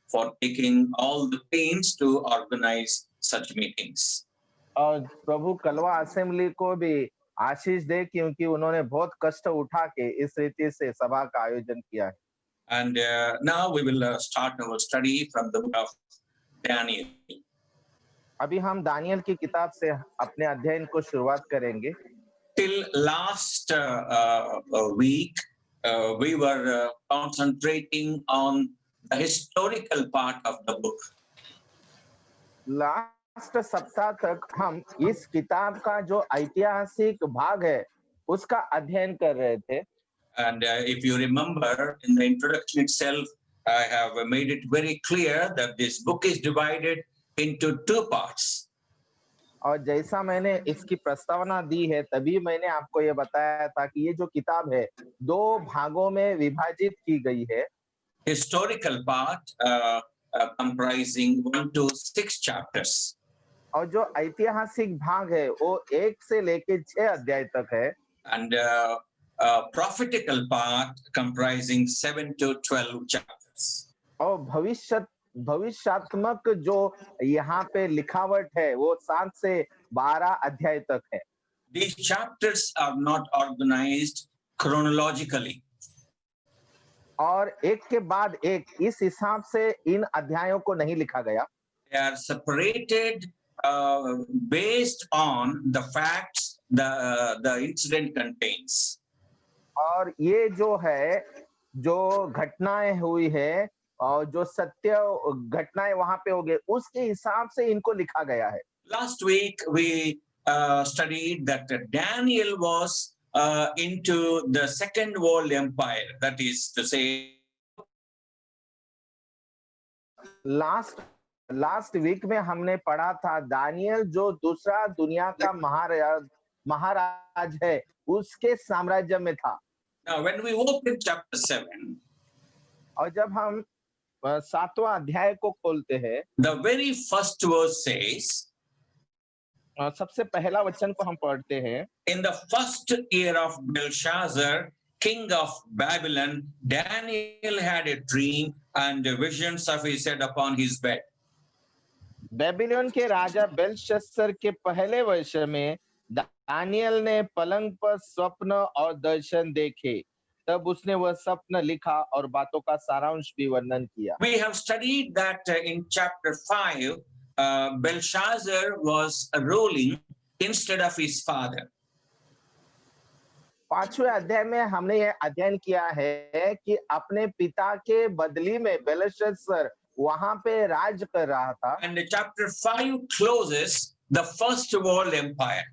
for taking all the pains to organize such meetings. और प्रभु कलवा assembly को भी आशीष दे, क्योंकि उन्होंने बहुत कष्ट उठा के इस रीति से सभा का आयोजन किया है। And now we will start our study from the book of Daniel. अभी हम दानियल की किताब से अपने अध्ययन को शुरुआत करेंगे। Till last week, we were concentrating on the historical part of the book. Last सप्ताह तक हम इस किताब का जो ऐतिहासिक भाग है उसका अध्ययन कर रहे थे। And if you remember, in the introduction itself, I have made it very clear that this book is divided into two parts. और जैसा मैंने इसकी प्रस्तावना दी है, तभी मैंने आपको ये बताया था कि ये जो किताब है दो भागों में विभाजित की गई है। Historical part comprising 1 to 6 chapters. और जो ऐतिहासिक भाग है वो 1 से लेके 6 अध्याय तक है। And prophetical part comprising 7 to 12 chapters. और भविष्यात्मक जो यहाँ पे लिखावट है वो 7 से 12 अध्याय तक है। These chapters are not organized chronologically. और एक के बाद एक इस हिसाब से इन अध्यायों को नहीं लिखा गया। They are separated based on the facts the incident contains. और ये जो है, जो घटनाएं हुई है और जो सत्य घटनाएं वहां पे हो गए, उसके हिसाब से इनको लिखा गया है। Last week we studied that Daniel was into the Second World Empire, that is to say, last week में हमने पढ़ा था दानियल जो दूसरा दुनिया का महाराज है उसके साम्राज्य में था। Now when we open chapter 7, और जब हम 7वां अध्याय को खोलते हैं, the very first verse says, सबसे पहला वचन को हम पढ़ते हैं। in the first year of Belshazzar, king of Babylon, Daniel had a dream and visions of his head upon his bed. Babylon के राजा बेलशस्सर के पहले वर्ष में दानियल ने पलंग पर स्वप्न और दर्शन देखे, तब उसने वह स्वप्न लिखा और बातों का सारांश भी वर्णन किया। We have studied that in chapter 5, Belshazzar was ruling instead of his father. 5वें अध्याय में हमने ये अध्ययन किया है कि अपने पिता के बदली में बेलशस्सर वहां पे राज कर रहा था। And chapter 5 closes the first world empire.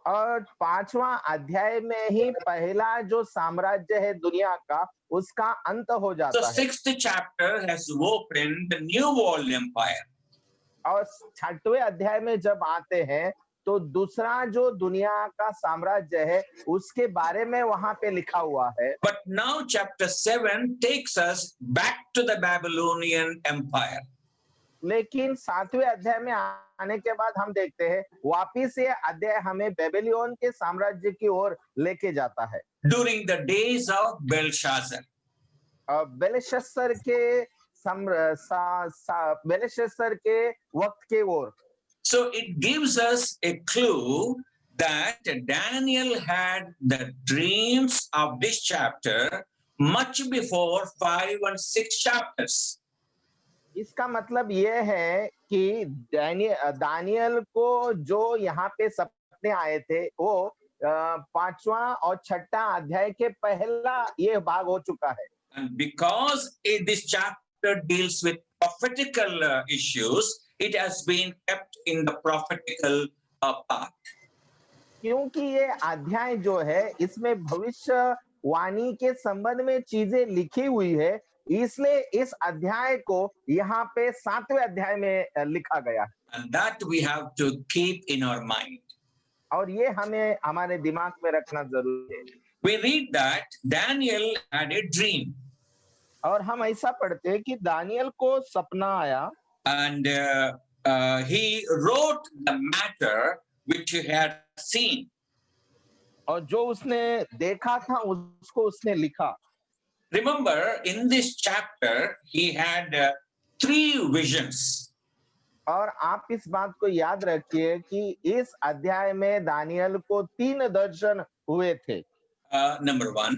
और 5वां अध्याय में ही पहला जो साम्राज्य है दुनिया का, उसका अंत हो जाता The है। 6th chapter has opened the new world empire. और 6वें अध्याय में जब आते हैं तो दूसरा जो दुनिया का साम्राज्य है उसके बारे में वहां पे लिखा हुआ है। But now chapter 7 takes us back to the Babylonian empire. लेकिन 7वें अध्याय में आने के बाद हम देखते हैं वापिस ये अध्याय हमें बेबीलोन के साम्राज्य की ओर लेके जाता है। During the days of Belshazzar. Belshazzar के वक्त के ओर। So it gives us a clue that Daniel had the dreams of this chapter much before 5 and 6 chapters. इसका मतलब ये है कि दानियल को जो यहाँ पे सपने आए थे वो 5वां और 6वां अध्याय के पहला ये भाग हो चुका है। And because this chapter deals with prophetical issues, it has been kept in the prophetical part. क्योंकि ये अध्याय जो है इसमें भविष्यवाणी के संबंध में चीजें लिखी हुई है, इसलिए इस अध्याय को यहाँ पे 7वें अध्याय में लिखा गया है। And that we have to keep in our mind. और ये हमें हमारे दिमाग में रखना जरूरी है। We read that Daniel had a dream. और हम ऐसा पढ़ते हैं कि दानियल को सपना आया। And he wrote the matter which he had seen. और जो उसने देखा था उसको उसने लिखा। Remember, in this chapter, he had three visions. और आप इस बात को याद रखिए कि इस अध्याय में दानियल को 3 दर्शन हुए थे। Number one,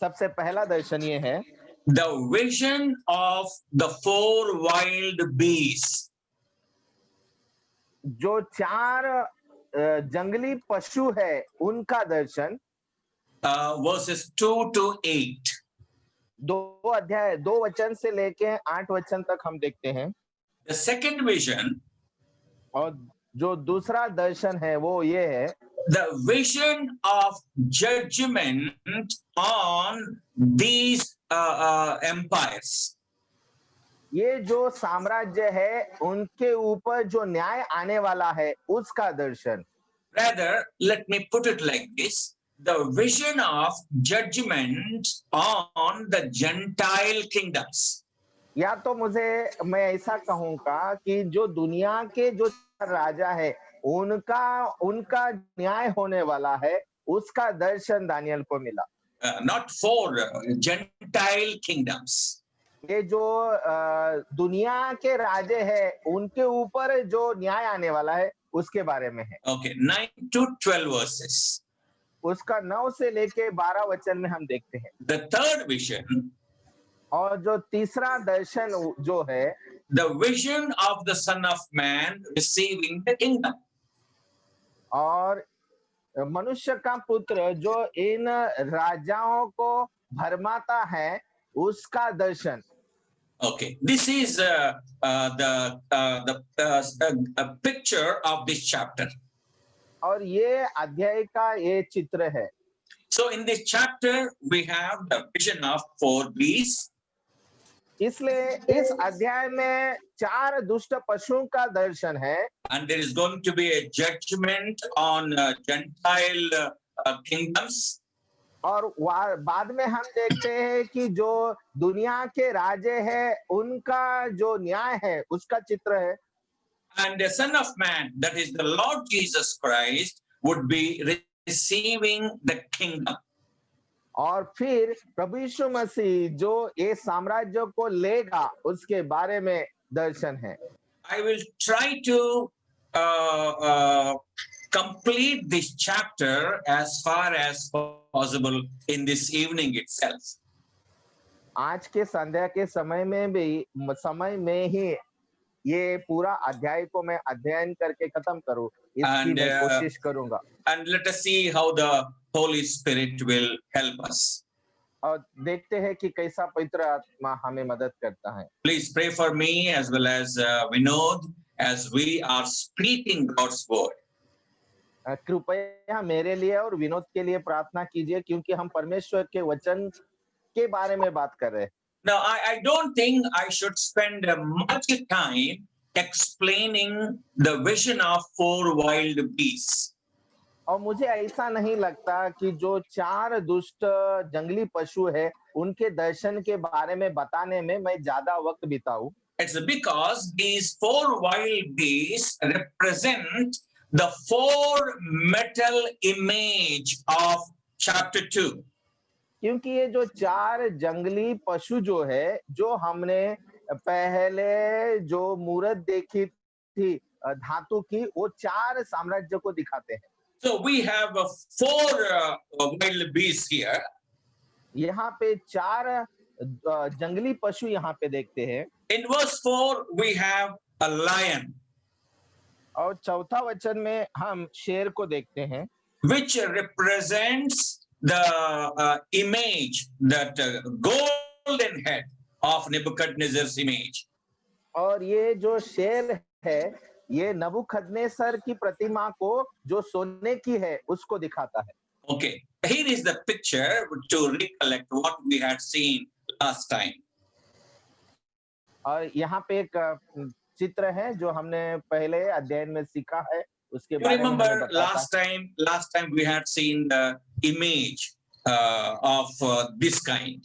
सबसे पहला दर्शन ये है the vision of the four wild beasts. जो 4 जंगली पशु है उनका दर्शन। Verses 2 to 8. 2 वचन से लेके 8 वचन तक हम देखते हैं। The second vision, और जो दूसरा दर्शन है वो ये है the vision of judgment on these empires. ये जो साम्राज्य है उनके ऊपर जो न्याय आने वाला है उसका दर्शन। Rather, let me put it like this: the vision of judgment on the Gentile kingdoms. या तो मैं ऐसा कहूंगा कि जो दुनिया के जो राजा है उनका न्याय होने वाला है उसका दर्शन दानियल को मिला। Not for Gentile kingdoms. ये जो दुनिया के राजे हैं उनके ऊपर जो न्याय आने वाला है उसके बारे में है। Okay, 9 to 12 verses. उसका 9 से लेके 12 वचन में हम देखते हैं। The third vision, और जो तीसरा दर्शन जो है the vision of the Son of Man receiving the kingdom. और मनुष्य का पुत्र जो इन राजाओं को भरमाता है उसका दर्शन। Okay, this is the picture of this chapter. और ये अध्याय का ये चित्र है। So in this chapter we have the vision of four beasts. इसलिए इस अध्याय में 4 दुष्ट पशुओं का दर्शन है। And there is going to be a judgment on Gentile kingdoms. और बाद में हम देखते हैं कि जो दुनिया के राजे हैं उनका जो न्याय है उसका चित्र है। And the Son of Man, that is the Lord Jesus Christ, would be receiving the kingdom. और फिर प्रभु यीशु मसीह जो ये साम्राज्य को लेगा उसके बारे में दर्शन है। I will try to complete this chapter as far as possible in this evening itself. आज के संध्या के समय में ही ये पूरा अध्याय को मैं अध्ययन करके खत्म करूं इसकी मैं कोशिश करूंगा। And let us see how the Holy Spirit will help us. और देखते हैं कि कैसा पवित्र आत्मा हमें मदद करता है। Please pray for me as well as Vinod as we are speaking God's word. कृपया मेरे लिए और विनोद के लिए प्रार्थना कीजिए क्योंकि हम परमेश्वर के वचन के बारे में बात कर रहे हैं। Now, I don't think I should spend much time explaining the vision of four wild beasts. और मुझे ऐसा नहीं लगता कि जो 4 दुष्ट जंगली पशु है उनके दर्शन के बारे में बताने में मैं ज्यादा वक्त बिताऊं। It's because these four wild beasts represent the four metal image of chapter 2. क्योंकि ये जो 4 जंगली पशु जो है जो हमने पहले जो मूर्त देखी थी धातु की वो 4 साम्राज्य को दिखाते हैं। So we have four wild beasts here. यहाँ पे 4 जंगली पशु यहाँ पे देखते हैं। In verse 4 we have a lion. और चौथा वचन में हम शेर को देखते हैं which represents the image, that golden head of Nebuchadnezzar's image. और ये जो शेर है ये नबूखदनेस्सर की प्रतिमा को जो सोने की है उसको दिखाता है। Okay, here is the picture to recollect what we had seen last time. और यहाँ पे एक चित्र है जो हमने पहले अध्ययन में सीखा है उसके You बारे में हमें remember बताता है। last time we had seen the image of this kind.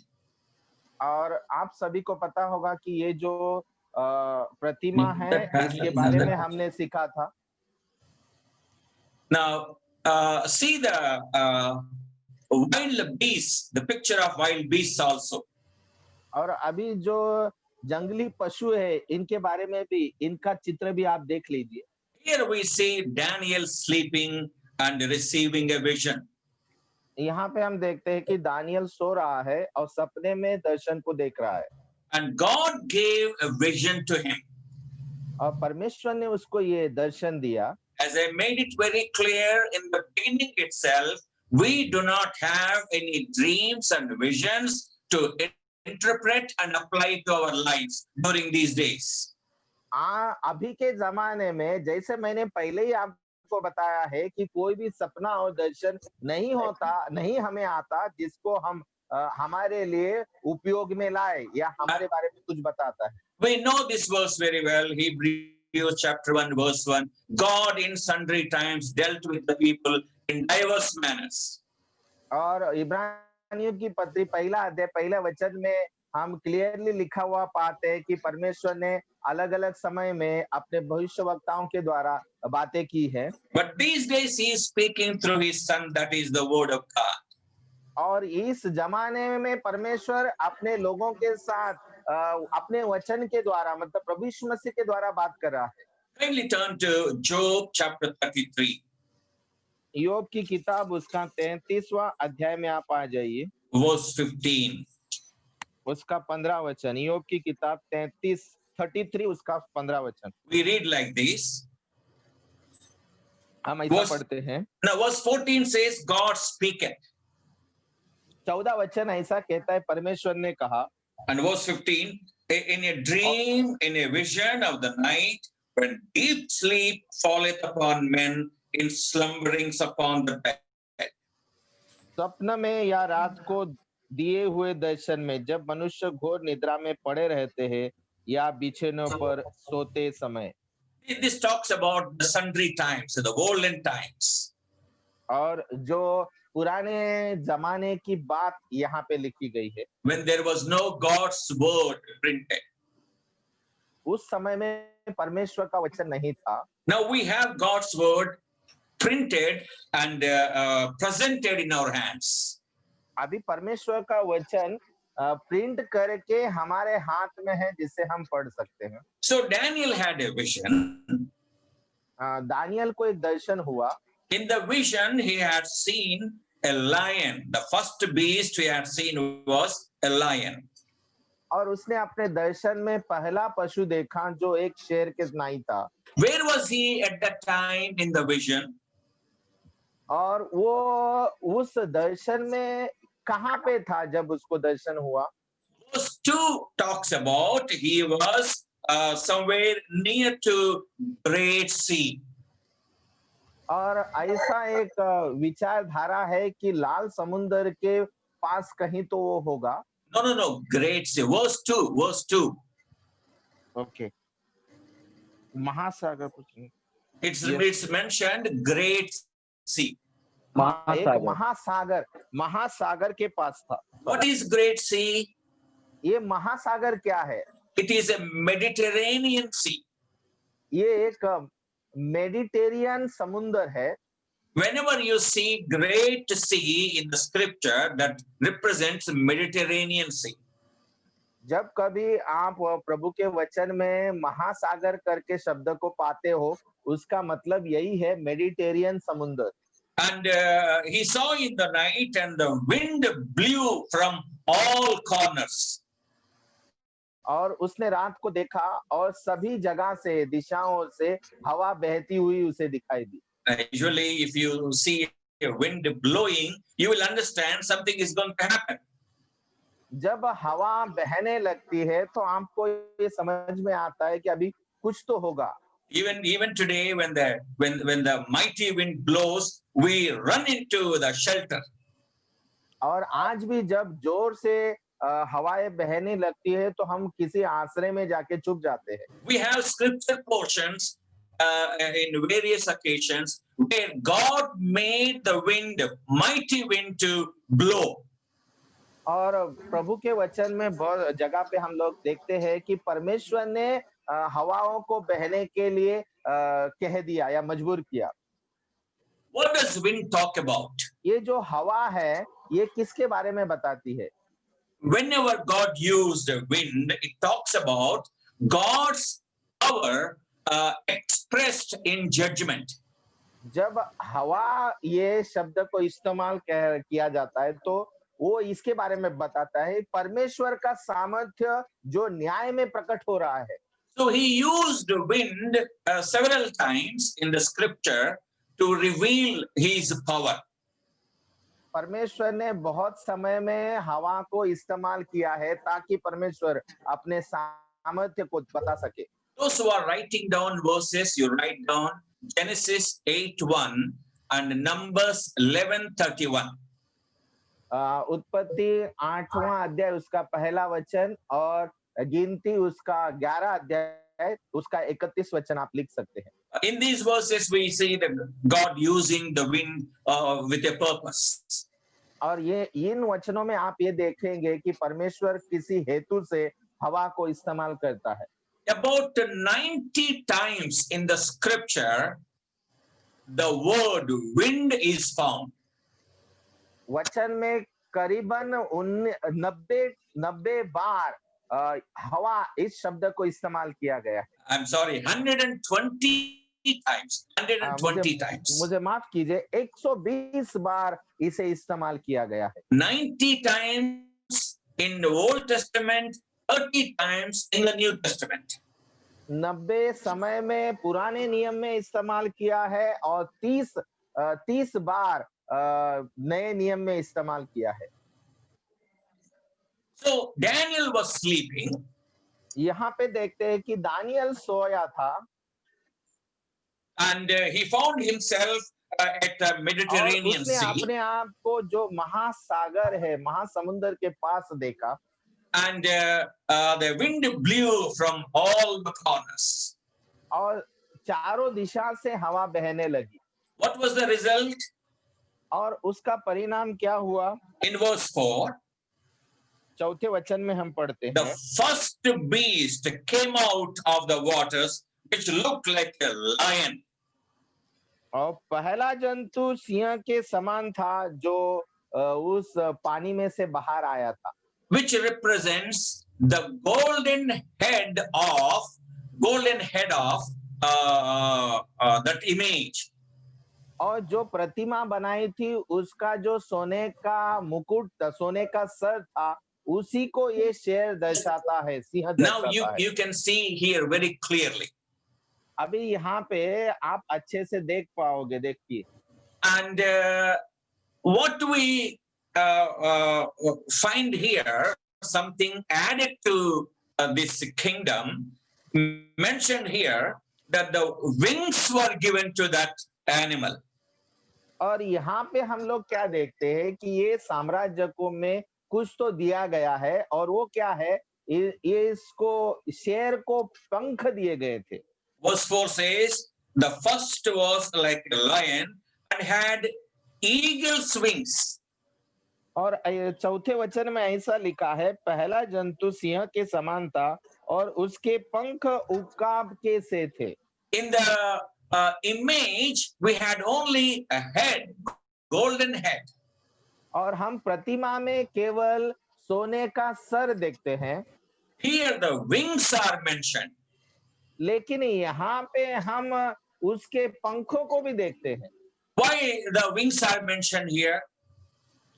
और आप सभी को पता होगा कि ये जो प्रतिमा है इसके बारे में हमने सीखा था। Now see the wild beasts, the picture of wild beasts also. और अभी जो जंगली पशु है इनके बारे में भी इनका चित्र भी आप देख लीजिए। Here we see Daniel sleeping and receiving a vision. यहाँ पे हम देखते हैं कि दानियल सो रहा है और सपने में दर्शन को देख रहा है And God gave a vision to him. और परमेश्वर ने उसको ये दर्शन दिया। As I made it very clear in the beginning itself, we do not have any dreams and visions to interpret and apply to our lives during these days. अभी के जमाने में जैसे मैंने पहले ही आपको बताया है कि कोई भी सपना और दर्शन नहीं होता, नहीं हमें आता जिसको हम हमारे लिए उपयोग में लाए या हमारे बारे में कुछ बताता है। We know this verse very well, Hebrews chapter 1 verse 1. God in sundry times dealt with the people in diverse manners. और इब्रानियों की पत्री पहला अध्याय पहला वचन में हम क्लियरली लिखा हुआ पाते हैं कि परमेश्वर ने अलग अलग समय में अपने भविष्यवक्ताओं के द्वारा बातें की है। But these days he is speaking through his son, that is the word of God. और इस जमाने में परमेश्वर अपने लोगों के साथ अपने वचन के द्वारा मतलब प्रभु यीशु मसीह के द्वारा बात कर रहा है। Kindly turn to Job chapter 33. योग की किताब उसका 33वां अध्याय में आप आ जाइए, Verse 15. उसका 15 वचन। योग की किताब 33 उसका 15 वचन। We read like this. हम ऐसा पढ़ते हैं। Now verse 14 says, God speaketh. 14 वचन ऐसा कहता है, परमेश्वर ने कहा। And verse 15, in a dream, in a vision of the night, when deep sleep falleth upon men, in slumberings upon the bed. स्वप्न में या रात को दिए हुए दर्शन में जब मनुष्य घोर निद्रा में पड़े रहते हैं या बिछौनों पर सोते समय। This talks about the sundry times, the golden times. और जो पुराने जमाने की बात यहाँ पे लिखी गई है। When there was no God's word printed. उस समय में परमेश्वर का वचन नहीं था। Now we have God's word printed and presented in our hands. अभी परमेश्वर का वचन प्रिंट करके हमारे हाथ में है जिसे हम पढ़ सकते हैं। So Daniel had a vision. Daniel को एक दर्शन हुआ। In the vision he had seen a lion. The first beast he had seen was a lion. और उसने अपने दर्शन में पहला पशु देखा जो एक शेर के नाई था। Where was he at that time in the vision? और वो उस दर्शन में कहाँ पे था जब उसको दर्शन हुआ? Verse 2 talks about he was somewhere near to Great Sea. और ऐसा एक विचारधारा है कि लाल समुद्र के पास कहीं तो वो होगा। No, Great Sea. Verse 2. Okay. महासागर कुछ नहीं। It's mentioned Great Sea. एक महासागर के पास था। What is Great Sea? ये महासागर क्या है? It is a Mediterranean Sea. ये एक मेडिटेरियन समुद्र है। Whenever you see Great Sea in the scripture, that represents Mediterranean Sea. जब कभी आप प्रभु के वचन में महासागर करके शब्द को पाते हो, उसका मतलब यही है मेडिटेरियन समुद्र। And he saw in the night, and the wind blew from all corners. और उसने रात को देखा और सभी जगह से दिशाओं से हवा बहती हुई उसे दिखाई दी। Usually, if you see a wind blowing, you will understand something is going to happen. जब हवा बहने लगती है तो आपको ये समझ में आता है कि अभी कुछ तो होगा। Even today, when the mighty wind blows, we run into the shelter. और आज भी जब जोर से हवाएं बहने लगती है तो हम किसी आश्रय में जाके छुप जाते हैं। We have scripture portions in various occasions where God made the wind, mighty wind, to blow. और प्रभु के वचन में बहुत जगह पे हम लोग देखते हैं कि परमेश्वर ने हवाओं को बहने के लिए कह दिया या मजबूर किया। What does wind talk about? ये जो हवा है ये किसके बारे में बताती है? Whenever God used wind, it talks about God's power expressed in judgment. जब हवा ये शब्द को इस्तेमाल किया जाता है तो वो इसके बारे में बताता है परमेश्वर का सामर्थ्य जो न्याय में प्रकट हो रहा है। So he used wind several times in the scripture to reveal his power. परमेश्वर ने बहुत समय में हवा को इस्तेमाल किया है ताकि परमेश्वर अपने सामर्थ्य को बता सके। Those who are writing down verses, you write down Genesis 8:1 and Numbers 11:31. उत्पत्ति 8वां अध्याय उसका पहला वचन और गिनती उसका 11 अध्याय उसका 31 वचन आप लिख सकते हैं। In these verses, we see that God using the wind with a purpose. और ये इन वचनों में आप ये देखेंगे कि परमेश्वर किसी हेतु से हवा को इस्तेमाल करता है। About 90 times in the scripture, the word wind is found. वचन में करीबन 90 बार हवा इस शब्द को इस्तेमाल किया गया है। I'm sorry, 120 times. 120 times. मुझे माफ कीजिए 120 बार इसे इस्तेमाल किया गया है। 90 times in the Old Testament, 30 times in the New Testament. 90 समय में पुराने नियम में इस्तेमाल किया है और 30 बार नए नियम में इस्तेमाल किया है। So Daniel was sleeping. यहाँ पे देखते हैं कि दानियल सोया था and he found himself at the और Mediterranean उसने Sea. अपने आप को जो महासागर है महासमुंदर के पास देखा And the wind blew from all the corners. और चारों दिशा से हवा बहने लगी What was the result? और उसका परिणाम क्या हुआ? In verse 4, चौथे वचन में हम पढ़ते the हैं first beast came out of the waters, which looked like a lion. और पहला जंतु सिंह के समान था जो उस पानी में से बाहर आया था, which represents the golden head of that image. और जो प्रतिमा बनाई थी उसका जो सोने का मुकुट था, सोने का सर था, उसी को ये शेर दर्शाता है, सिंह Now दर्शाता है। you can see here very clearly. अभी यहाँ पे आप अच्छे से देख पाओगे, देखिए। And what we find here, something added to this kingdom, mentioned here that the wings were given to that animal. और यहाँ पे हम लोग क्या देखते हैं कि ये साम्राज्य को में कुछ तो दिया गया है और वो क्या है, ये इसको शेर को पंख दिए गए थे। Verse 4 says, the first was like a lion and had eagle's wings. और चौथे वचन में ऐसा लिखा है, पहला जंतु सिंह के समान था और उसके पंख उकाब के से थे। In the image, we had only a head, golden head. और हम प्रतिमा में केवल सोने का सर देखते हैं। Here the wings are mentioned. लेकिन यहाँ पे हम उसके पंखों को भी देखते हैं। Why the wings are mentioned here?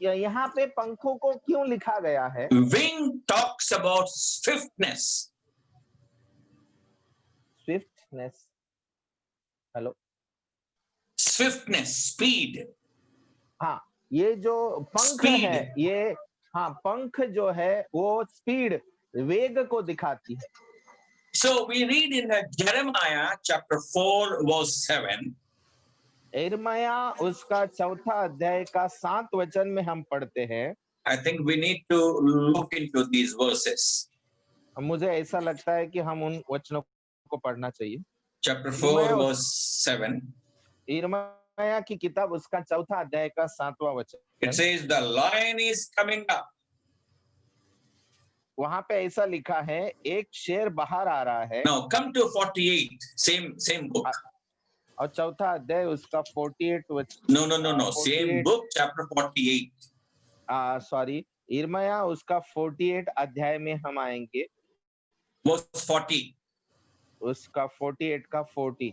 यहाँ पे पंखों को क्यों लिखा गया है? Wing talks about swiftness. Swiftness. Hello. Swiftness, speed. हाँ, ये जो पंख Speed. है, ये हाँ पंख जो है वो स्पीड, वेग को दिखाती है। So we read in Jeremiah chapter 4 verse 7. यिर्मया उसका चौथा अध्याय का 7 वचन में हम पढ़ते हैं। I think we need to look into these verses. मुझे ऐसा लगता है कि हम उन वचनों को पढ़ना चाहिए। Chapter 4 verse 7. यिर्मया की किताब उसका चौथा अध्याय का 7वां वचन। It says the lion is coming up. वहां पे ऐसा लिखा है, एक शेर बाहर आ रहा है। Now come to 48, same book. और चौथा अध्याय उसका 48 वचन। No, same book, chapter 48. Sorry, यिर्मयाह उसका 48 अध्याय में हम आएंगे, verse 40. उसका 48 का 40।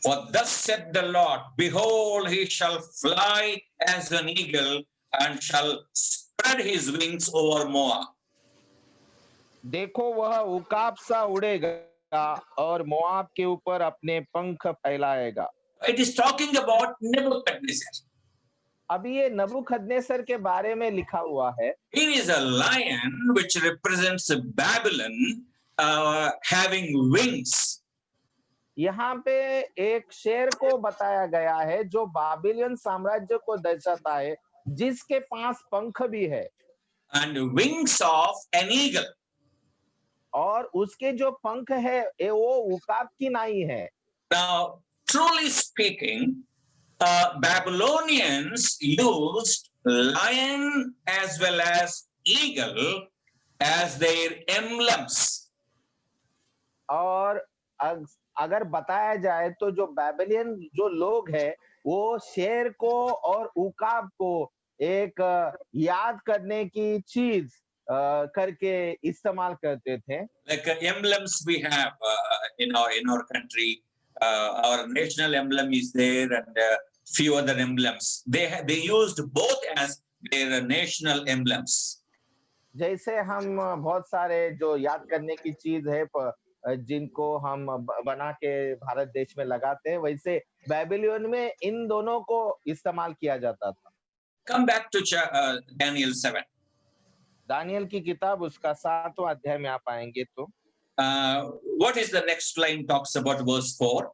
For thus said the Lord, behold, he shall fly as an eagle and shall spread his wings over Moab. देखो वह उकाब सा उड़ेगा और मोआब के ऊपर अपने पंख फैलाएगा। It is talking about Nebuchadnezzar. अभी ये नबूखदनेस्सर के बारे में लिखा हुआ है। Here is a lion which represents Babylon having wings. यहाँ पे एक शेर को बताया गया है जो बाबिलोन साम्राज्य को दर्शाता है, जिसके पास पंख भी है And wings of an eagle. और उसके जो पंख है वो उकाब की नाई है। Now, truly speaking, Babylonians used lion as well as eagle as their emblems. और अगर बताया जाए तो जो बाबिलियन जो लोग है वो शेर को और उकाब को एक याद करने की चीज करके इस्तेमाल करते थे। Like emblems we have in our country, our national emblem is there, and few other emblems. They used both as their national emblems. जैसे हम बहुत सारे जो याद करने की चीज है जिनको हम बना के भारत देश में लगाते हैं, वैसे बाबिलोन में इन दोनों को इस्तेमाल किया जाता था। Come back to Daniel 7. Daniel की किताब उसका 7वां अध्याय में आप आएंगे तो What is the next line talks about verse 4?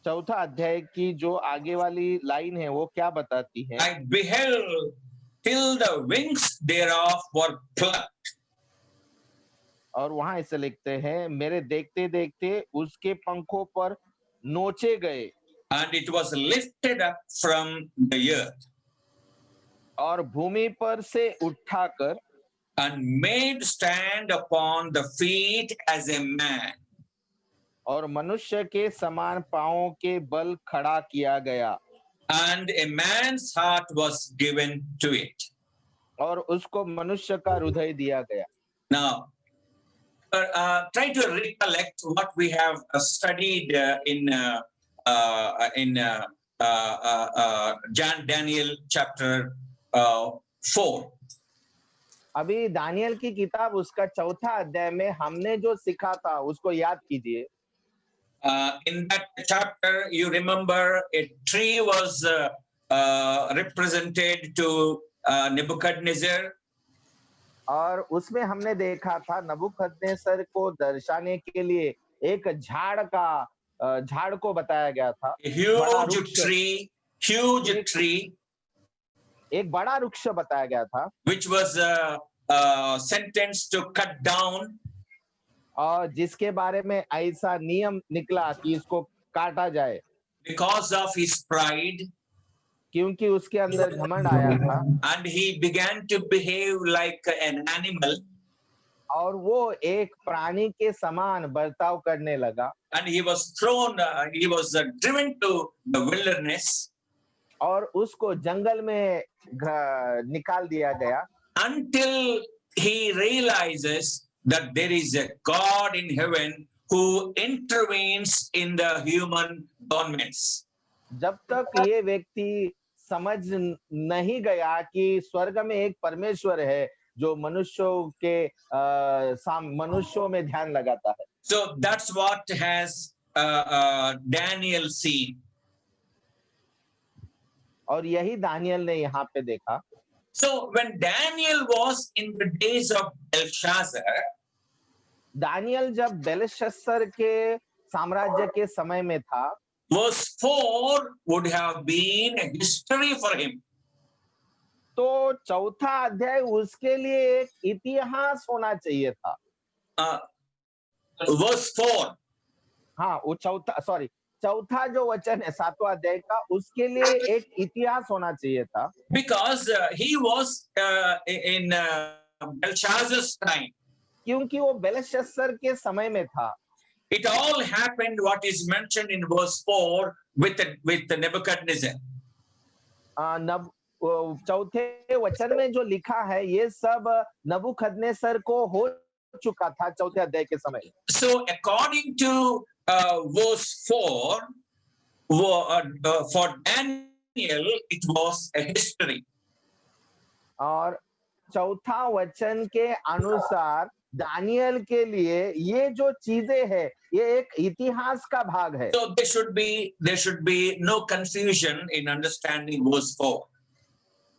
चौथा अध्याय की जो आगे वाली लाइन है वो क्या बताती है? I beheld till the wings thereof were plucked. और वहां ऐसे लिखते हैं, मेरे देखते देखते उसके पंखों पर नोचे गए And it was lifted up from the earth और भूमि पर से उठाकर and made stand upon the feet as a man. और मनुष्य के समान पांवों के बल खड़ा किया गया And a man's heart was given to it. और उसको मनुष्य का हृदय दिया गया। Now, try to recollect what we have studied in Daniel chapter 4. अभी दानियल की किताब उसका चौथा अध्याय में हमने जो सीखा था उसको याद कीजिए। In that chapter, you remember a tree was represented to Nebuchadnezzar. और उसमें हमने देखा था नबूखदनेस्सर को दर्शाने के लिए एक झाड़ को बताया गया था। A huge tree, एक बड़ा वृक्ष बताया गया था, which was sentenced to cut down. और जिसके बारे में ऐसा नियम निकला कि इसको काटा जाए Because of his pride, क्योंकि उसके अंदर घमंड आया था and he began to behave like an animal, और वो एक प्राणी के समान बर्ताव करने लगा and he was driven to the wilderness और उसको जंगल में निकाल दिया गया until he realizes that there is a God in heaven who intervenes in the human governments. जब तक ये व्यक्ति समझ नहीं गया कि स्वर्ग में एक परमेश्वर है जो मनुष्यों में ध्यान लगाता है। So that's what has Daniel seen. और यही दानियल ने यहाँ पे देखा। So when Daniel was in the days of Belshazzar, Daniel जब बेलशस्सर के साम्राज्य के समय में था, verse 4 would have been a history for him. तो चौथा अध्याय उसके लिए एक इतिहास होना चाहिए था। Verse 4. हाँ, वो चौथा जो वचन है 7वां अध्याय का, उसके लिए एक इतिहास होना चाहिए था। Because he was in Belshazzar's time. क्योंकि वो बेलशस्सर के समय में था। It all happened what is mentioned in verse 4 with Nebuchadnezzar. चौथे वचन में जो लिखा है ये सब नबूखदनेस्सर को हो चुका था चौथे अध्याय के समय। So, according to verse 4, for Daniel, it was a history. और चौथा वचन के अनुसार दानियल के लिए ये जो चीजें है ये एक इतिहास का भाग है। So there should be no confusion in understanding verse 4.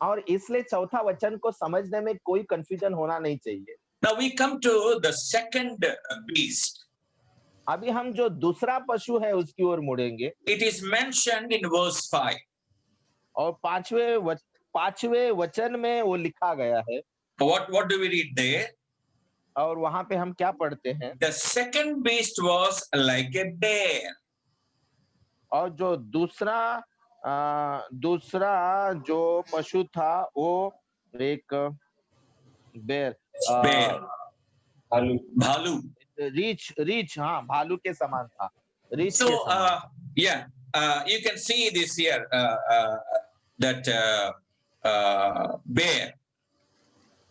और इसलिए चौथा वचन को समझने में कोई कंफ्यूजन होना नहीं चाहिए। Now we come to the second beast. अभी हम जो दूसरा पशु है उसकी ओर मुड़ेंगे। It is mentioned in verse 5. और पांचवे वचन में वो लिखा गया है। What do we read there? और वहां पे हम क्या पढ़ते हैं? The second beast was like a bear. और जो दूसरा जो पशु था वो एक बेर Bear. Bhalu. रीछ हाँ भालू के समान था। रीछ के So समान। yeah, you can see this here, that bear,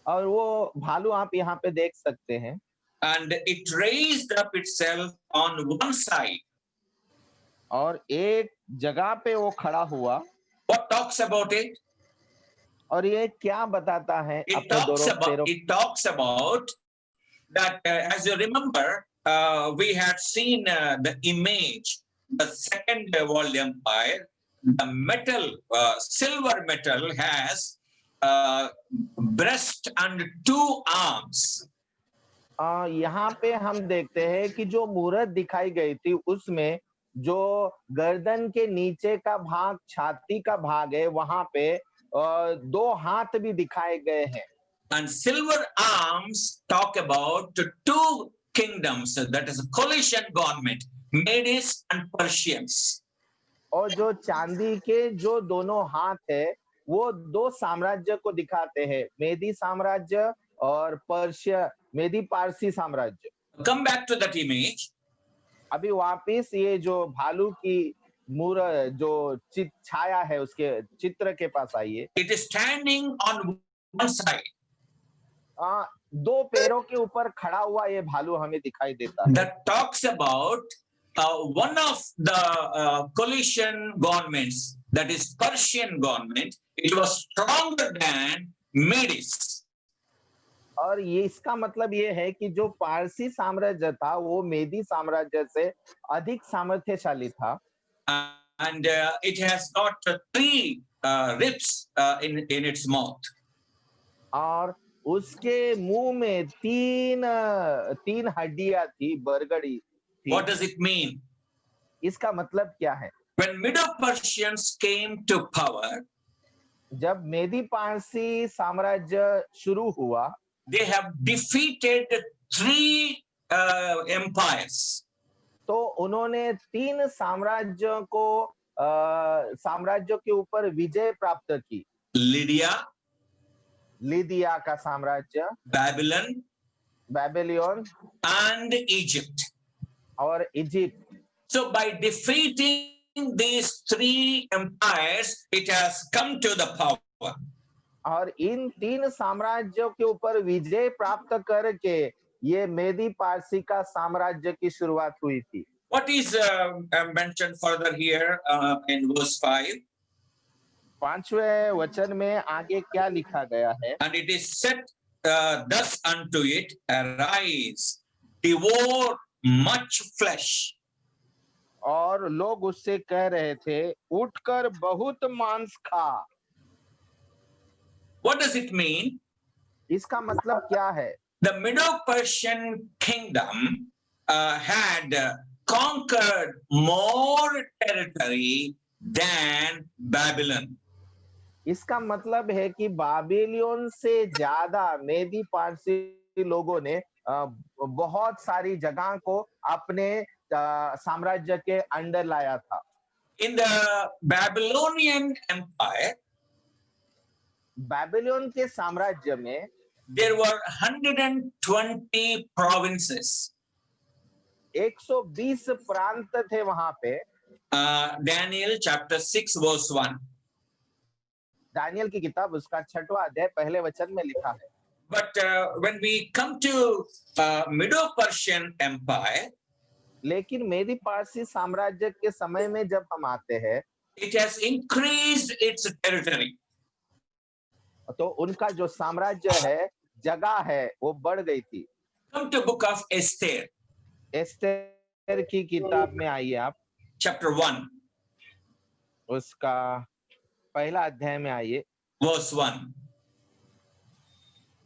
और वो भालू आप यहाँ पे देख सकते हैं। and it raised up itself on one side. और एक जगह पे वो खड़ा हुआ। What talks about it? और ये क्या बताता है अपने दोनों पैरों? It talks about that, as you remember, we had seen the image, the second world empire, the metal, silver metal has breast and two arms. यहाँ पे हम देखते हैं कि जो मूरत दिखाई गई थी उसमें जो गर्दन के नीचे का भाग, छाती का भाग है, वहां पे दो हाथ भी दिखाए गए हैं। And silver arms talk about two kingdoms, that is a coalition government, Medes and Persians. और जो चांदी के जो दोनों हाथ है वो दो साम्राज्य को दिखाते हैं, मेदी साम्राज्य और मेदी पारसी साम्राज्य। Come back to that image. अभी वापिस ये जो भालू की जो छाया है उसके चित्र के पास आइए। It is standing on one side. दो पैरों के ऊपर खड़ा हुआ ये भालू हमें दिखाई देता है। That talks about one of the coalition governments, that is Persian government. It was stronger than Medes. और ये इसका मतलब ये है कि जो पारसी साम्राज्य था वो मेदी साम्राज्य से अधिक सामर्थ्यशाली था। And it has got three ribs in its mouth. और उसके मुंह में तीन हड्डियां थी, बरगड़ी थी। What does it mean? इसका मतलब क्या है? When Medo-Persians came to power, जब मेदी पारसी साम्राज्य शुरू हुआ, they have defeated three empires. तो उन्होंने तीन साम्राज्यों के ऊपर विजय प्राप्त की। लिदिया का साम्राज्य, बेबीलोन and Egypt. और Egypt. So by defeating these three empires, it has come to the power. और इन तीन साम्राज्यों के ऊपर विजय प्राप्त करके ये मेदी पारसी का साम्राज्य की शुरुआत हुई थी। What is mentioned further here in verse 5? पांचवें वचन में आगे क्या लिखा गया है? And it is said thus unto it, arise, devour much flesh. और लोग उससे कह रहे थे, उठकर बहुत मांस खा। What does it mean? इसका मतलब क्या है? The Medo-Persian kingdom had conquered more territory than Babylon. इसका मतलब है कि बाबिलोन से ज्यादा मेदी पारसी लोगों ने बहुत सारी जगह को अपने साम्राज्य के अंडर लाया था। In the Babylonian Empire, Babylon के साम्राज्य में there were 120 provinces. 120 प्रांत थे वहां पे। Daniel chapter 6 verse 1. दानियल की किताब उसका 6वां अध्याय पहले वचन में लिखा है। But when we come to Medo-Persian Empire, लेकिन मेदी पारसी साम्राज्य के समय में जब हम आते हैं it has increased its territory. तो उनका जो साम्राज्य है, जगह है, वो बढ़ गई थी। Come to book of Esther, Esther की किताब में आइए आप, chapter 1, उसका पहला अध्याय में आइए, verse 1.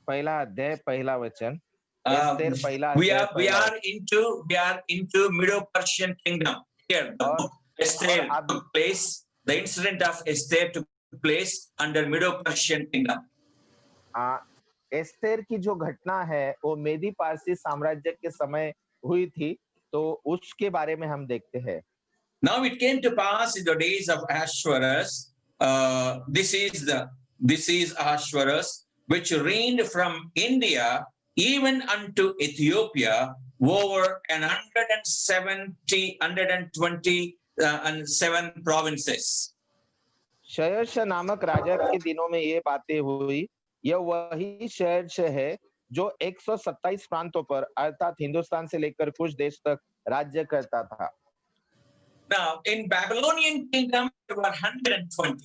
पहला अध्याय पहला वचन। Uh, एस्तेर पहला we अध्याय are we पहला are into Medo-Persian kingdom. Here, the और- book Esther और अब- took place. The incident of Esther took place under Medo-Persian kingdom. Esther की जो घटना है वो मेदी पारसी साम्राज्य के समय हुई थी, तो उसके बारे में हम देखते हैं। Now it came to pass in the days of Ahasuerus. This is Ahasuerus, which reigned from India even unto Ethiopia over 127 provinces. शयर्ष नामक राजा के दिनों में ये बातें हुई। यह वही शयर्ष है जो 127 प्रांतों पर अर्थात हिंदुस्तान से लेकर कुछ देश तक राज्य करता था। Now in Babylonian kingdom there were 120.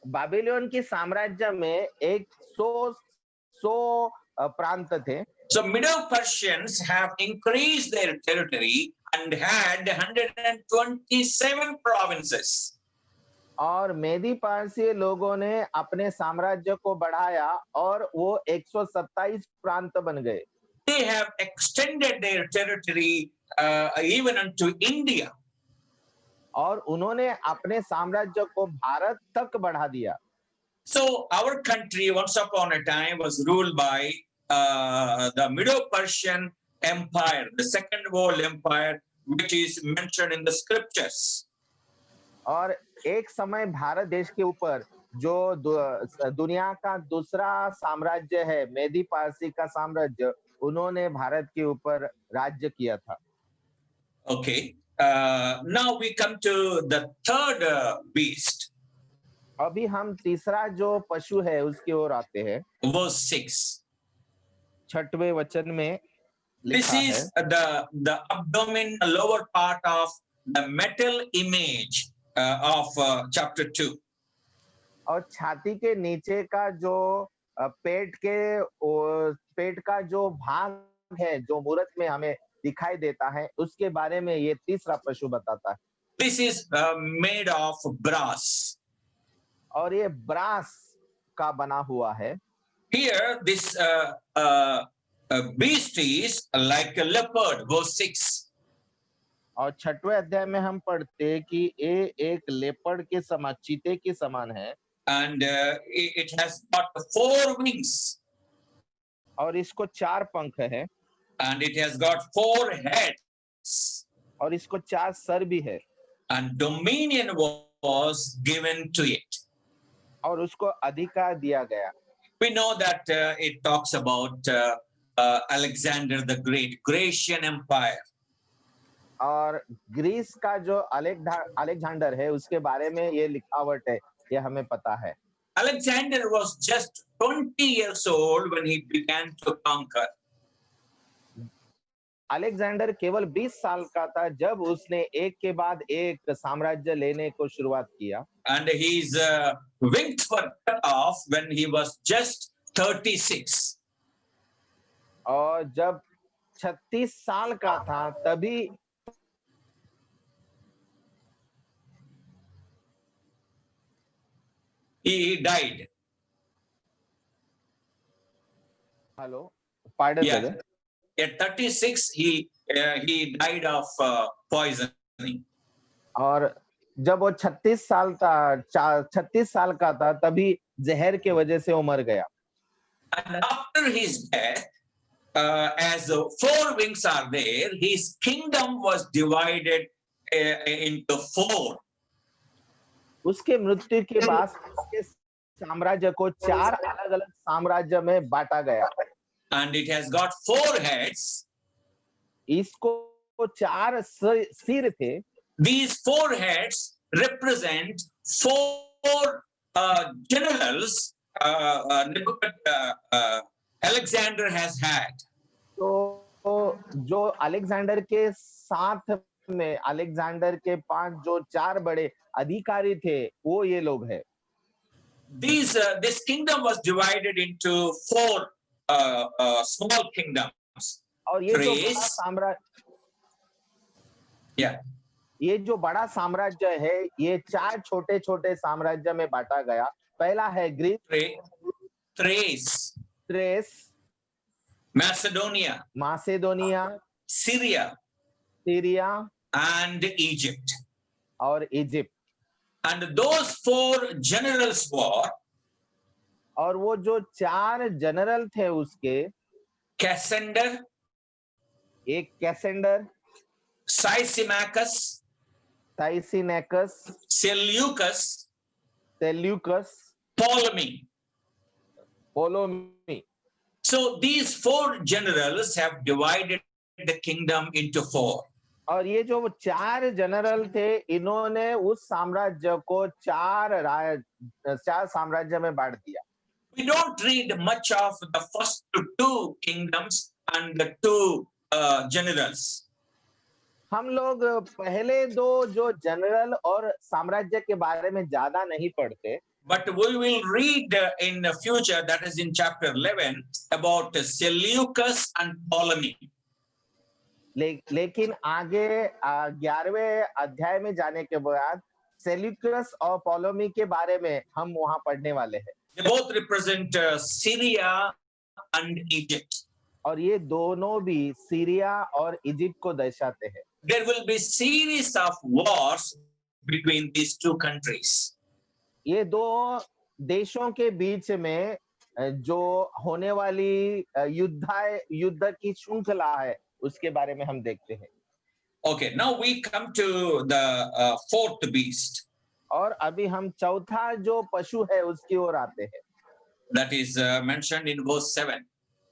Babylon की साम्राज्य में 100 प्रांत थे। So Medo-Persians have increased their territory and had 127 provinces. और मेदी पारसी लोगों ने अपने साम्राज्य को बढ़ाया और वो 127 प्रांत बन गए। They have extended their territory even unto India. और उन्होंने अपने साम्राज्य को भारत तक बढ़ा दिया। So our country once upon a time was ruled by the Medo-Persian Empire, the Second World Empire, which is mentioned in the scriptures. और एक समय भारत देश के ऊपर जो दुनिया का दूसरा साम्राज्य है, मेदी पारसी का साम्राज्य, उन्होंने भारत के ऊपर राज्य किया था। Okay. Now we come to the third beast. अभी हम तीसरा जो पशु है उसकी ओर आते हैं। Verse 6. 6वें वचन में This लिखा है, is the abdomen, the lower part of the metal image of chapter 2. और छाती के नीचे का जो पेट का जो भाग है, जो मूरत में हमें दिखाई देता है, उसके बारे में ये तीसरा पशु बताता है। This is made of brass. और ये ब्रास का बना हुआ है। Here, this beast is like a leopard, verse 6. और 6वें अध्याय में हम पढ़ते हैं कि ये एक लेपर्ड के समान, चीते के समान है। And it has got 4 wings. और इसको 4 पंख है। And it has got 4 heads. और इसको 4 सर भी है। And dominion was given to it. और उसको अधिकार दिया गया। We know that it talks about Alexander the Great, Grecian Empire. और ग्रीस का जो अलेक्जेंडर है उसके बारे में ये लिखावट है, ये हमें पता है। Alexander was just 20 years old when he began to conquer. Alexander केवल 20 साल का था जब उसने एक के बाद एक साम्राज्य लेने को शुरुआत किया। And his wings were cut off when he was just 36. और जब 36 साल का था तभी He died. Hello, pardon Yeah. Brother. At 36, he died of poisoning. और जब वो 36 साल का था तभी जहर के वजह से वो मर गया। And after his death, as 4 wings are there, his kingdom was divided into 4. उसके मृत्यु के बाद उसके साम्राज्य को 4 अलग-अलग साम्राज्य में बांटा गया। And it has got 4 heads. इसको 4 सिर थे। These 4 heads represent 4 generals Alexander has had. तो जो अलेक्जेंडर के साथ में अलेक्जेंडर के 5 जो 4 बड़े अधिकारी थे वो ये लोग हैं। This kingdom was divided into 4 small kingdoms. और ये जो बड़ा Thrace, साम्राज्य yeah, ये जो बड़ा साम्राज्य है ये 4 छोटे-छोटे साम्राज्य में बांटा गया। पहला है Greece, Thrace, Thrace, Macedonia, Macedonia, Syria, Syria and Egypt. और Egypt. And those 4 generals were और वो जो 4 जनरल थे उसके, Cassander, एक कैसेंडर, Lysimachus, थाइसिनेकस, Seleucus, Seleucus, Ptolemy. Paulomi. So these 4 generals have divided the kingdom into 4. और ये जो 4 जनरल थे इन्होंने उस साम्राज्य को 4 साम्राज्य में बांट दिया। We don't read much of the first 2 kingdoms and the 2 generals. हम लोग पहले 2 जो जनरल और साम्राज्य के बारे में ज्यादा नहीं पढ़ते, But we will read in the future, that is in chapter 11, about Seleucus and Ptolemy. लेकिन आगे 11वें अध्याय में जाने के बाद सेल्यूकस और पोलोमी के बारे में हम वहां पढ़ने वाले हैं। They both represent Syria and Egypt. और ये दोनों भी सीरिया और इजिप्ट को दर्शाते हैं। There will be series of wars between these 2 countries. ये 2 देशों के बीच में जो होने वाली युद्ध की श्रृंखला है उसके बारे में हम देखते हैं। Okay, now we come to the 4th beast. और अभी हम चौथा जो पशु है उसकी ओर आते हैं। That is mentioned in verse 7.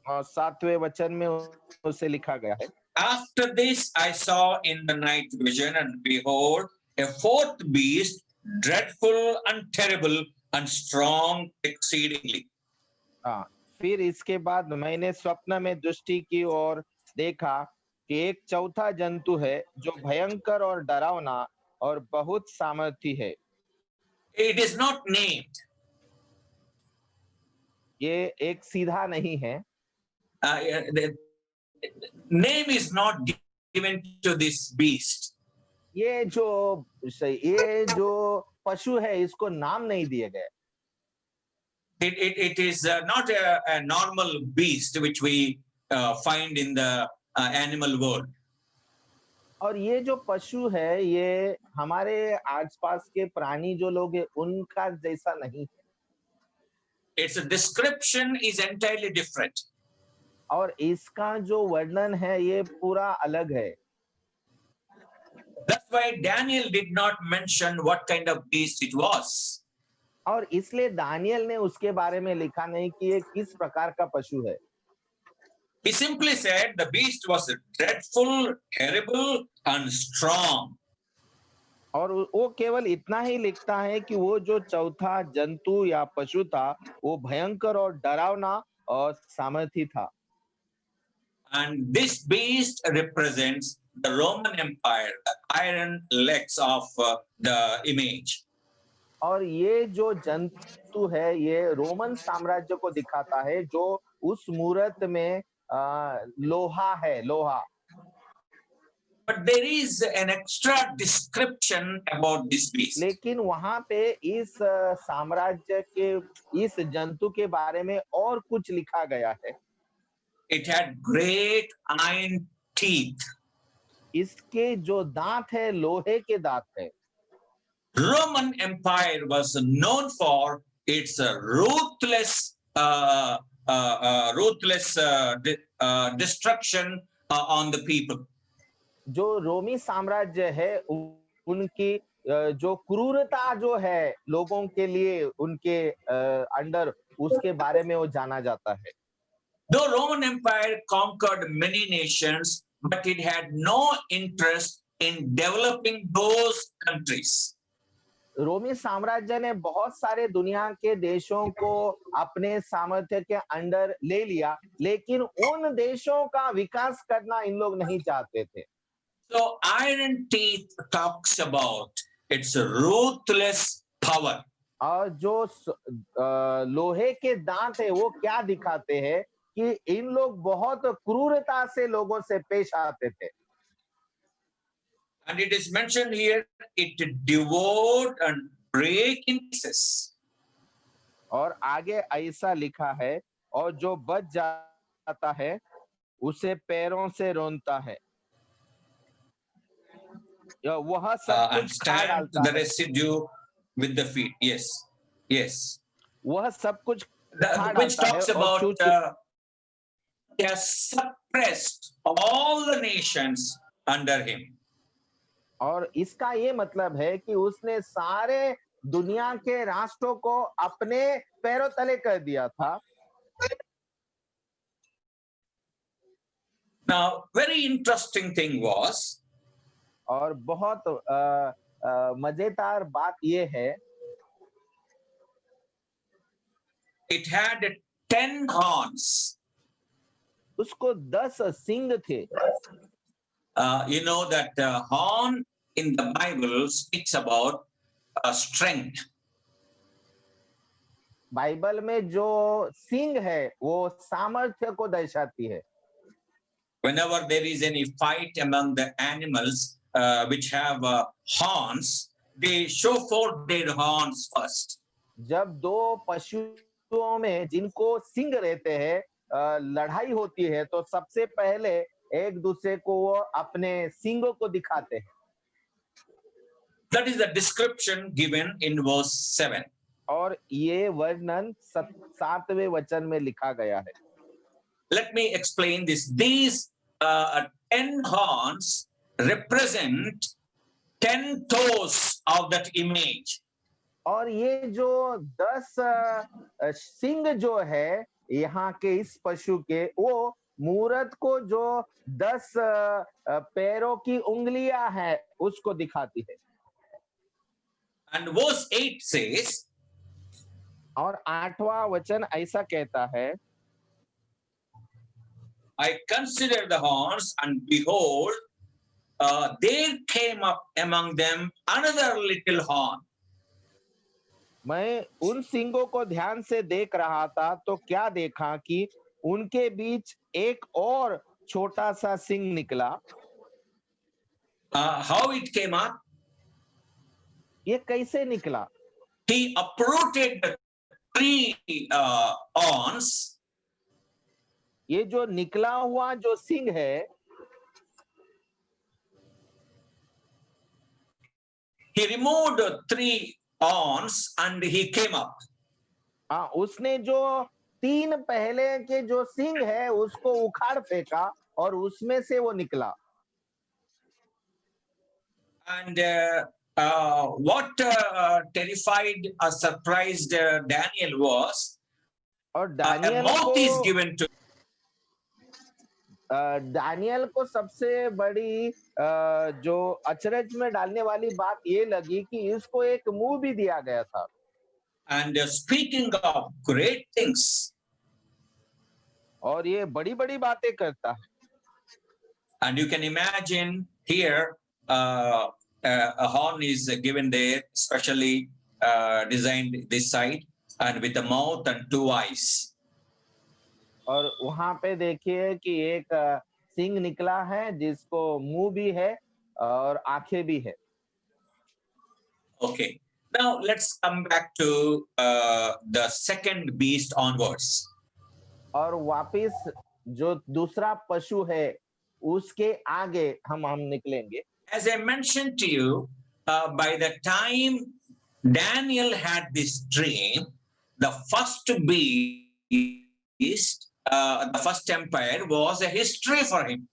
और 7वें वचन में उसे लिखा गया है। After this I saw in the night vision, and behold, a 4th beast, dreadful and terrible and strong exceedingly. फिर इसके बाद मैंने स्वप्न में दृष्टि की और देखा कि एक चौथा जंतु है जो भयंकर और डरावना और बहुत सामर्थी है। It is not named. ये एक सीधा नहीं है। The name is not given to this beast. ये जो पशु है इसको नाम नहीं दिए गए। It is not a normal beast which we find in the animal world. और ये जो पशु है ये हमारे आसपास के प्राणी जो लोग हैं उनका जैसा नहीं है। Its description is entirely different. और इसका जो वर्णन है ये पूरा अलग है। That's why Daniel did not mention what kind of beast it was. और इसलिए दानियल ने उसके बारे में लिखा नहीं कि ये किस प्रकार का पशु है। He simply said the beast was dreadful, terrible, and strong. और वो केवल इतना ही लिखता है कि वो जो चौथा जंतु या पशु था वो भयंकर और डरावना और सामर्थी था। And this beast represents the Roman Empire, the iron legs of the image. और ये जो जंतु है ये रोमन साम्राज्य को दिखाता है जो उस मूर्त में लोहा है, लोहा। But there is an extra description about this beast. लेकिन वहां पे इस साम्राज्य के इस जंतु के बारे में और कुछ लिखा गया है। It had great iron teeth. इसके जो दांत है लोहे के दांत है। Roman Empire was known for its ruthless destruction on the people. जो रोमी साम्राज्य है उनकी जो क्रूरता जो है लोगों के लिए उनके अंडर उसके बारे में वो जाना जाता है। Though Roman Empire conquered many nations, but it had no interest in developing those countries. रोमी साम्राज्य ने बहुत सारे दुनिया के देशों को अपने सामर्थ्य के अंडर ले लिया, लेकिन उन देशों का विकास करना इन लोग नहीं चाहते थे। So Iron Teeth talks about its ruthless power. और जो लोहे के दांत है वो क्या दिखाते हैं कि इन लोग बहुत क्रूरता से लोगों से पेश आते थे। And it is mentioned here, it devoured and break in pieces. और आगे ऐसा लिखा है, और जो बच जाता है उसे पैरों से रोनता है, वह सब And कुछ खा stamp डालता the है, residue with the feet. Yes, yes. वह सब कुछ खा Which डालता है talks और about चूर चूर। he has suppressed all the nations under him. और इसका ये मतलब है कि उसने सारे दुनिया के राष्ट्रों को अपने पैरों तले कर दिया था। Now, very interesting thing was, और बहुत मजेदार बात ये है, it had 10 horns. उसको 10 सिंग थे। You know that horn in the Bible speaks about strength. Bible में जो सिंग है वो सामर्थ्य को दर्शाती है। Whenever there is any fight among the animals which have horns, they show forth their horns first. जब दो पशुओं में जिनको सिंग रहते हैं लड़ाई होती है तो सबसे पहले एक दूसरे को वो अपने सिंगों को दिखाते हैं। That is the description given in verse 7. और ये वर्णन 7वें वचन में लिखा गया है। Let me explain this. These 10 horns represent 10 toes of that image. और ये जो 10 सिंग जो है यहाँ के इस पशु के, वो मूरत को जो 10 पैरों की उंगलियां है उसको दिखाती है। And verse 8 says, और 8वां वचन ऐसा कहता है, I considered the horns, and behold, there came up among them another little horn. मैं उन सिंगों को ध्यान से देख रहा था तो क्या देखा कि उनके बीच एक और छोटा सा सिंग निकला। How it came up? ये कैसे निकला? He uprooted the 3 horns. ये जो निकला हुआ जो सिंग है, He removed 3 horns and he came up. उसने जो 3 पहले के जो सिंग है उसको उखाड़ फेंका और उसमें से वो निकला। And what terrified or surprised Daniel was, और a mouth is given to Daniel को सबसे बड़ी जो अचरज में डालने वाली बात ये लगी कि इसको एक मुंह भी दिया गया था। and speaking of great things. और ये बड़ी-बड़ी बातें करता है। And you can imagine here a horn is given there, specially designed this side, and with a mouth and 2 eyes. और वहां पे देखिए कि एक सिंग निकला है जिसको मुंह भी है और आंखें भी है। Okay, now let's come back to the second beast onwards. और वापिस जो दूसरा पशु है उसके आगे हम निकलेंगे। As I mentioned to you, by the time Daniel had this dream, the first beast, the first empire was a history for him.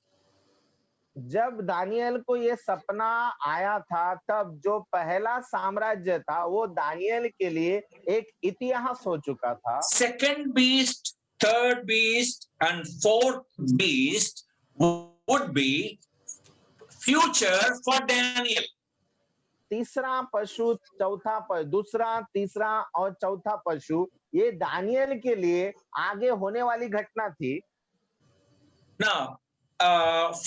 जब दानियल को ये सपना आया था तब जो पहला साम्राज्य था वो दानियल के लिए एक इतिहास हो चुका था। Second beast, third beast, and fourth beast would be future for Daniel. तीसरा पशु, चौथा पशु, दूसरा, तीसरा और चौथा पशु, ये दानियल के लिए आगे होने वाली घटना थी। Now,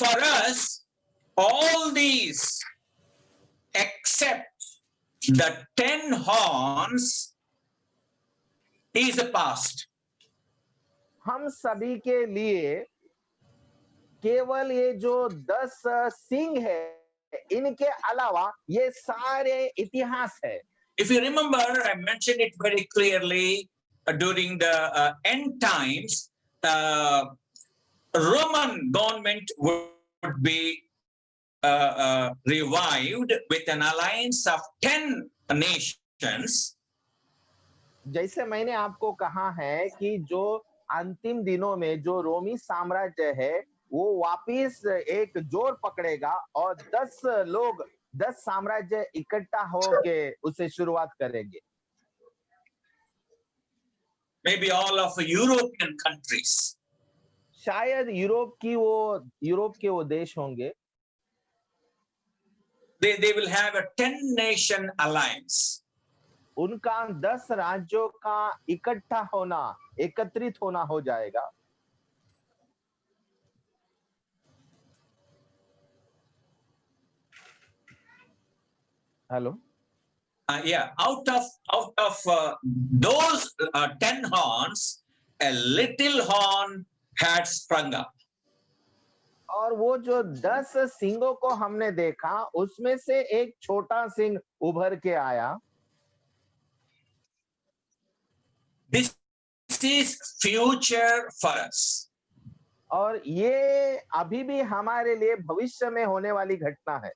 for us, all these except the 10 horns is the past. हम सभी के लिए केवल ये जो 10 सिंह है, इनके अलावा ये सारे इतिहास है। If you remember, I mentioned it very clearly during the end times, Roman government would be revived with an alliance of 10 nations. जैसे मैंने आपको कहा है कि जो अंतिम दिनों में जो रोमी साम्राज्य है, वो वापिस एक जोर पकड़ेगा और 10 लोग, 10 साम्राज्य इकट्ठा होके उसे शुरुआत करेंगे। Maybe all of European countries. शायद यूरोप के वो देश होंगे। They will have a 10-nation alliance. उनका 10 राज्यों का इकट्ठा होना, एकत्रित होना हो जाएगा। Hello. Yeah, out of those 10 horns, a little horn had sprung up. और वो जो 10 सिंगों को हमने देखा, उसमें से एक छोटा सिंह उभर के आया। This is future for us. और ये अभी भी हमारे लिए भविष्य में होने वाली घटना है।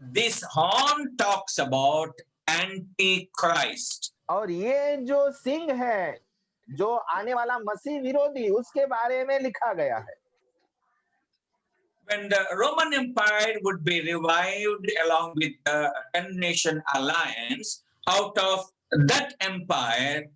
This horn talks about Antichrist. और ये जो सिंह है, जो आने वाला मसीह विरोधी, उसके बारे में लिखा गया है। When the Roman Empire would be revived along with the 10-nation alliance, out of that empire,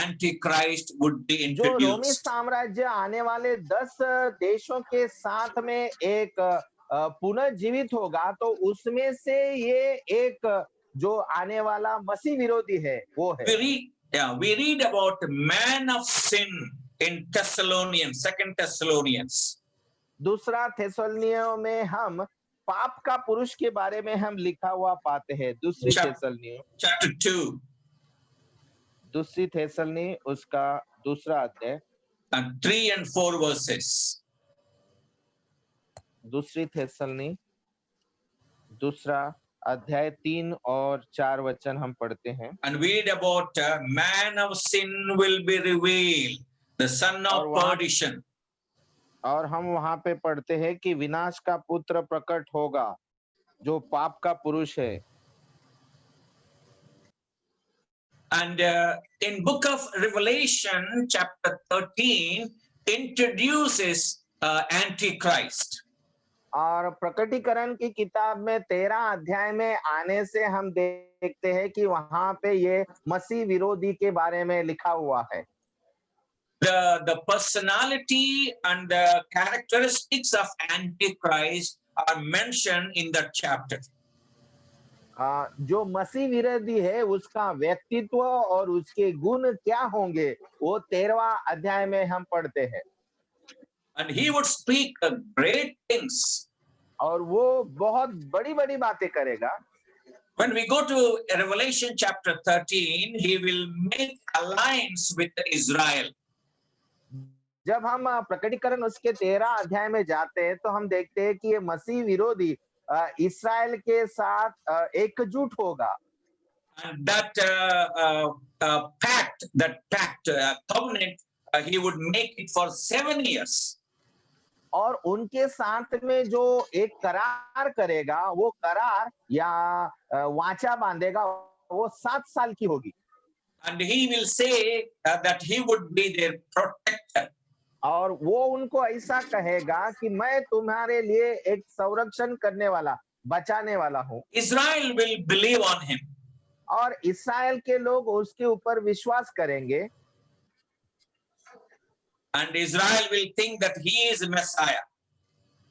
Antichrist would be जो रोमी introduced. साम्राज्य आने वाले 10 देशों के साथ में एक पुनर्जीवित होगा, तो उसमें से ये एक जो आने वाला मसीह विरोधी है, वो है। We read about man of sin in Thessalonians, 2 Thessalonians. दूसरा थेसलोनियों में हम पाप का पुरुष के बारे में हम लिखा हुआ पाते हैं। दूसरी थेसलोनियों chapter 2 दूसरी थेसलोनी उसका दूसरा अध्याय and 3 and 4 verses. दूसरी थेसलोनी दूसरा अध्याय 3 और 4 वचन हम पढ़ते हैं। And we read about man of sin will be revealed, the son of perdition. और हम वहां पे पढ़ते हैं कि विनाश का पुत्र प्रकट होगा, जो पाप का पुरुष है। And in book of Revelation chapter 13 introduces Antichrist. और प्रकटीकरण की किताब में 13 अध्याय में आने से हम देखते हैं कि वहां पे ये मसीह विरोधी के बारे में लिखा हुआ है। The personality and the characteristics of Antichrist are mentioned in that chapter. जो मसीह विरोधी है, उसका व्यक्तित्व और उसके गुण क्या होंगे, वो 13वां अध्याय में हम पढ़ते हैं। And he would speak great things. और वो बहुत बड़ी-बड़ी बातें करेगा। When we go to Revelation chapter 13, he will make alliance with Israel. जब हम प्रकटीकरण उसके 13 अध्याय में जाते हैं, तो हम देखते हैं कि ये मसीह विरोधी इस्राएल के साथ एकजुट होगा। And that pact, covenant, he would make it for 7 years. और उनके साथ में जो एक करार करेगा, वो करार या वाचा बांधेगा, वो 7 साल की होगी। And he will say that he would be their protector. और वो उनको ऐसा कहेगा कि मैं तुम्हारे लिए एक संरक्षण करने वाला, बचाने वाला हूँ। Israel will believe on him. और इस्राएल के लोग उसके ऊपर विश्वास करेंगे। And Israel will think that he is Messiah.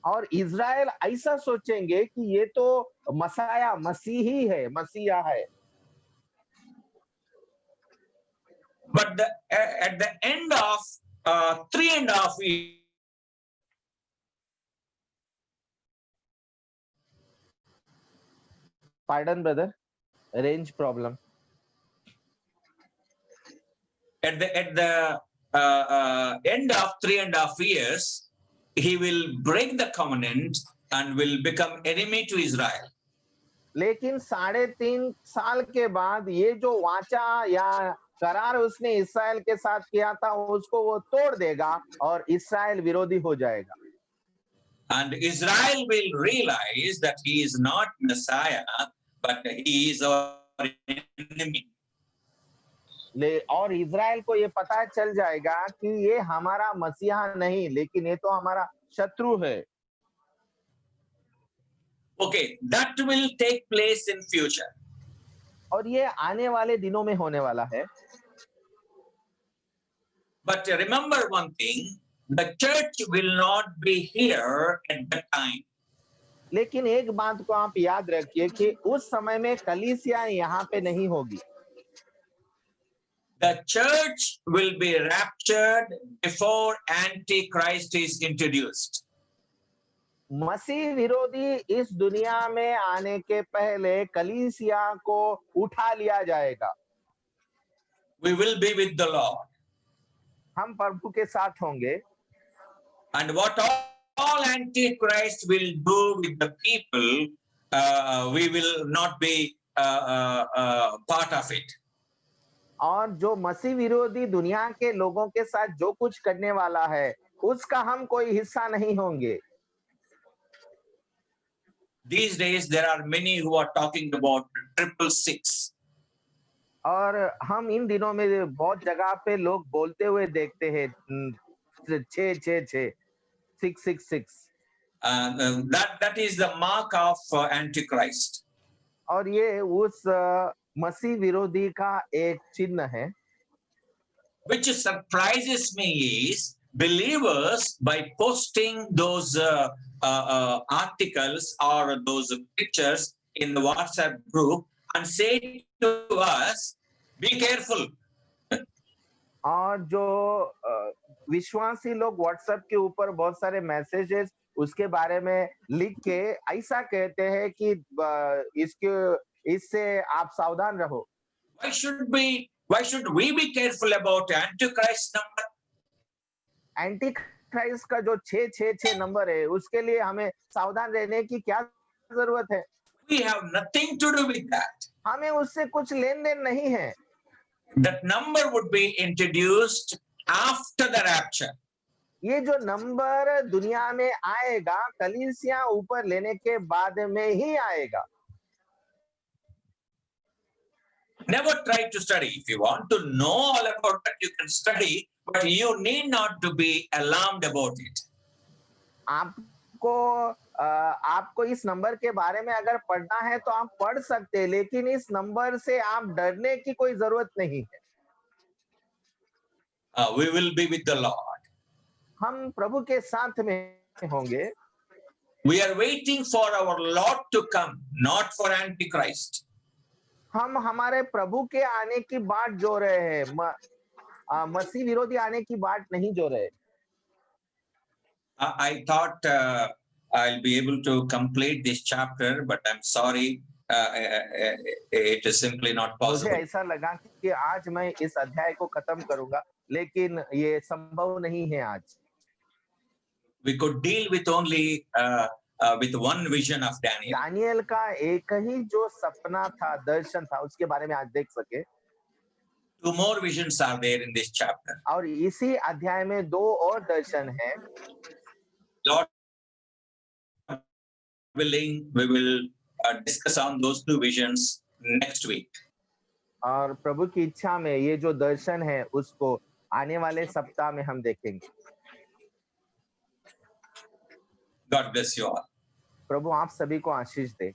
और इज़राइल ऐसा सोचेंगे कि ये तो मसाया मसीही है, मसीहा है। But at the end of 3.5 years, Pardon brother, range problem. at the end of 3.5 years, he will break the covenant and will become enemy to Israel. लेकिन 3.5 साल के बाद ये जो वाचा या करार उसने इस्राएल के साथ किया था उसको वो तोड़ देगा और इस्राएल विरोधी हो जाएगा। And Israel will realize that he is not Messiah, but he is our enemy. और इज़राइल को ये पता चल जाएगा कि ये हमारा मसीहा नहीं लेकिन ये तो हमारा शत्रु है। Okay, that will take place in future. और ये आने वाले दिनों में होने वाला है। But remember one thing, the church will not be here at that time. लेकिन एक बात को आप याद रखिए कि उस समय में कलीसिया यहाँ पे नहीं होगी। The church will be raptured before Antichrist is introduced. मसीह विरोधी इस दुनिया में आने के पहले कलीसिया को उठा लिया जाएगा। We will be with the Lord. हम प्रभु के साथ होंगे। And what all Antichrist will do with the people, we will not be part of it. और जो मसीह विरोधी दुनिया के लोगों के साथ जो कुछ करने वाला है उसका हम कोई हिस्सा नहीं होंगे। These days, there are many who are talking about 666. और हम इन दिनों में बहुत जगह पे लोग बोलते हुए देखते हैं 666 666 That is the mark of Antichrist. और ये उस मसीह विरोधी का एक चिन्ह है। Which surprises me is believers by posting those articles or those pictures in the WhatsApp group and say to us, be careful. और जो विश्वासी लोग व्हाट्सएप के ऊपर बहुत सारे मैसेजेस उसके बारे में लिख के ऐसा कहते हैं कि इससे आप सावधान रहो। Why should we be careful about Antichrist number? Anti Christ का जो 666 नंबर है उसके लिए हमें सावधान रहने की क्या जरूरत है? We have nothing to do with that. हमें उससे कुछ लेन देन नहीं है। That number would be introduced after the rapture. ये जो नंबर दुनिया में आएगा कलीसिया ऊपर लेने के बाद में ही आएगा। Never try to study. If you want to know all about it, you can study, but you need not to be alarmed about it. आपको इस नंबर के बारे में अगर पढ़ना है तो आप पढ़ सकते हैं लेकिन इस नंबर से आप डरने की कोई जरूरत नहीं है। We will be with the Lord. हम प्रभु के साथ में होंगे। We are waiting for our Lord to come, not for Antichrist. हम हमारे प्रभु के आने की बाट जो रहे हैं, मसीह विरोधी आने की बाट नहीं जो रहे। I thought I'll be able to complete this chapter, but I'm sorry, it is simply not possible. मुझे ऐसा लगा कि आज मैं इस अध्याय को खत्म करूंगा, लेकिन ये संभव नहीं है आज। We could deal with only with one vision of Daniel. Daniel का एक ही जो सपना था, दर्शन था, उसके बारे में आज देख सके। Two more visions are there in this chapter. और इसी अध्याय में 2 और दर्शन हैं। Lord willing, we will discuss on those 2 visions next week. और प्रभु की इच्छा में ये जो दर्शन है उसको आने वाले सप्ताह में हम देखेंगे। God bless you all. प्रभु आप सभी को आशीष दे।